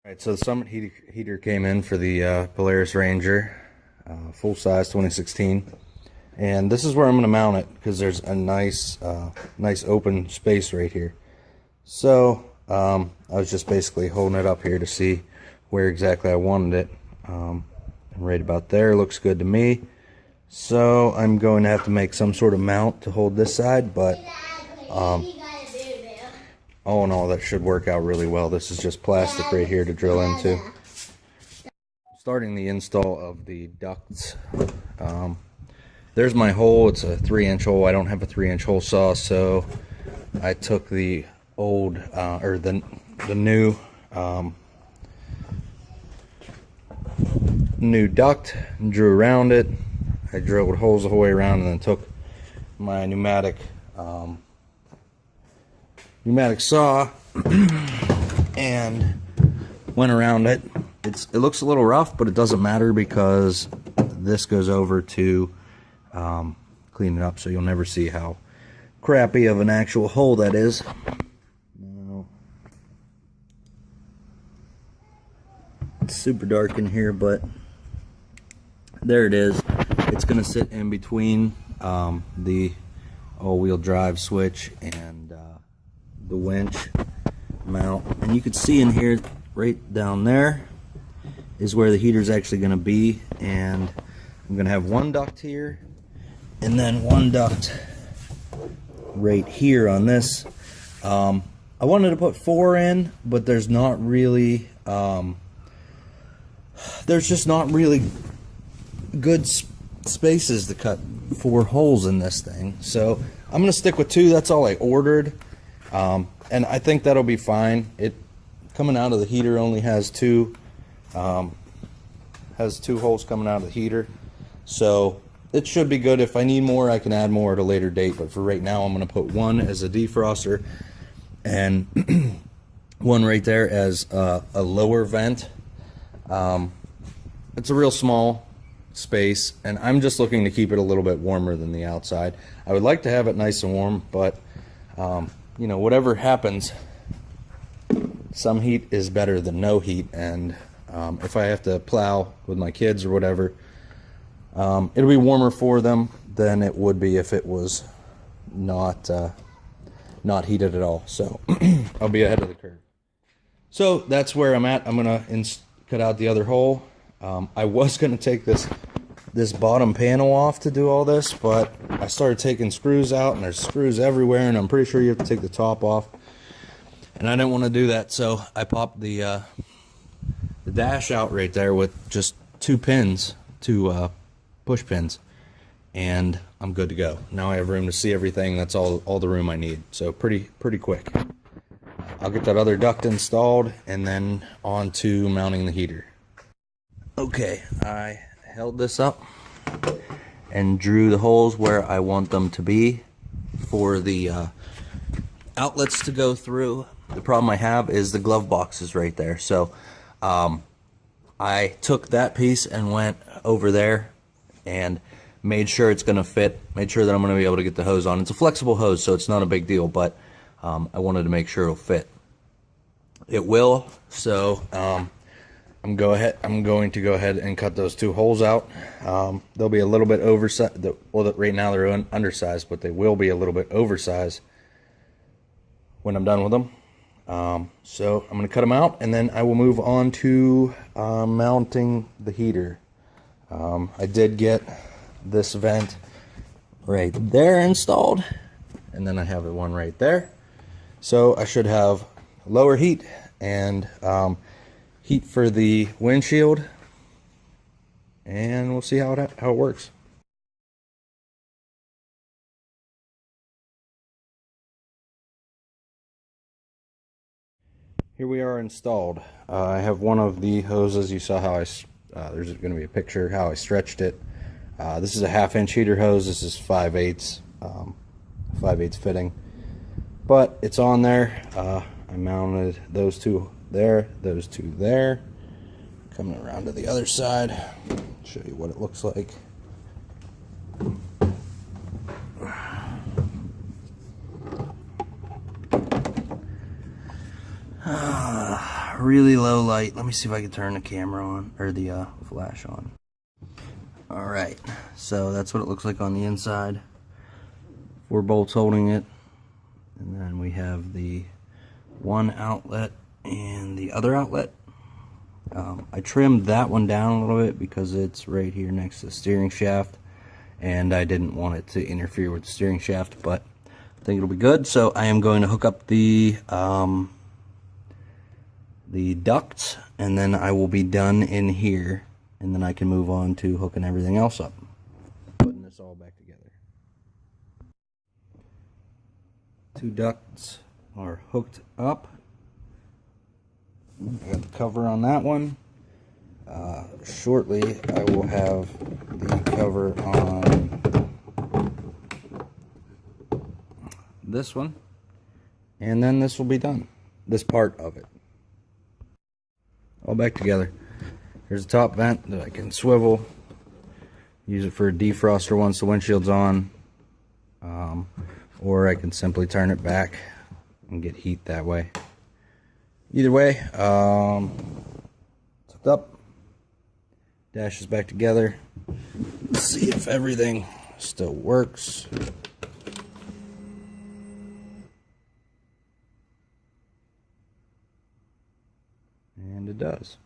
Alright, so the Summit heater came in for the Polaris Ranger, full size 2016, and this is where I'm going to mount it because there's a nice open space right here. So I was just basically holding it up here to see where exactly I wanted it, and right about there looks good to me. So I'm going to have to make some sort of mount to hold this side, but all in all, that should work out really well. This is just plastic right here to drill into. Starting the install of the ducts. There's my hole. It's a 3-inch hole. I don't have a 3-inch hole saw, so I took the old or the new duct and drew around it. I drilled holes the whole way around and then took my pneumatic saw and went around it. It looks a little rough, but it doesn't matter because this goes over to clean it up, so you'll never see how crappy of an actual hole that is. It's super dark in here, but there it is. It's going to sit in between the all-wheel drive switch and the winch mount, and you can see in here right down there is where the heater is actually going to be, and I'm going to have one duct here and then one duct right here on this. I wanted to put 4 in, but there's not really there's just not really good spaces to cut 4 holes in this thing, so I'm going to stick with 2. That's all I ordered. And I think that'll be fine. It coming out of the heater only has 2 holes coming out of the heater, so it should be good. If I need more, I can add more at a later date, but for right now I'm going to put 1 as a defroster and 1 right there as a lower vent. It's a real small space, and I'm just looking to keep it a little bit warmer than the outside. I would like to have it nice and warm, but you know, whatever happens, some heat is better than no heat, and if I have to plow with my kids or whatever, it'll be warmer for them than it would be if it was not heated at all. So I'll be ahead of the curve. So that's where I'm at. I'm gonna cut out the other hole. I was gonna take this bottom panel off to do all this, but I started taking screws out, and there's screws everywhere, and I'm pretty sure you have to take the top off, and I didn't want to do that, so I popped the dash out right there with just 2 pins, 2 push pins, and I'm good to go. Now I have room to see everything. That's all the room I need, so pretty quick. I'll get that other duct installed and then on to mounting the heater. Okay, I held this up and drew the holes where I want them to be for the outlets to go through. The problem I have is the glove box is right there, so I took that piece and went over there and made sure it's going to fit, made sure that I'm going to be able to get the hose on. It's a flexible hose, so it's not a big deal, but I wanted to make sure it'll fit. It will, so I'm going to go ahead and cut those 2 holes out. They'll be a little bit oversized. Well, right now they're undersized, but they will be a little bit oversized when I'm done with them. So I'm going to cut them out, and then I will move on to mounting the heater. I did get this vent right there installed, and then I have one right there. So I should have lower heat and heat for the windshield, and we'll see how it works. Here we are installed. I have one of the hoses. You saw how there's going to be a picture how I stretched it. This is a 1/2-inch heater hose. This is 5/8 fitting, but it's on there. I mounted those 2 there, those 2 there. Coming around to the other side, show you what it looks like. really low light. Let me see if I can turn the camera on, or the flash on. Alright, so that's what it looks like on the inside. 4 bolts holding it. And then we have the one outlet and the other outlet. I trimmed that one down a little bit because it's right here next to the steering shaft, and I didn't want it to interfere with the steering shaft, but I think it'll be good. So I am going to hook up the ducts, and then I will be done in here, and then I can move on to hooking everything else up, putting this all back together. 2 ducts are hooked up. I got the cover on that one. Shortly I will have the cover on this one, and then this will be done, this part of it. All back together. There's a top vent that I can swivel, use it for a defroster once the windshield's on, or I can simply turn it back and get heat that way. Either way, it's hooked up. Dash is back together. Let's see if everything still works. And it does.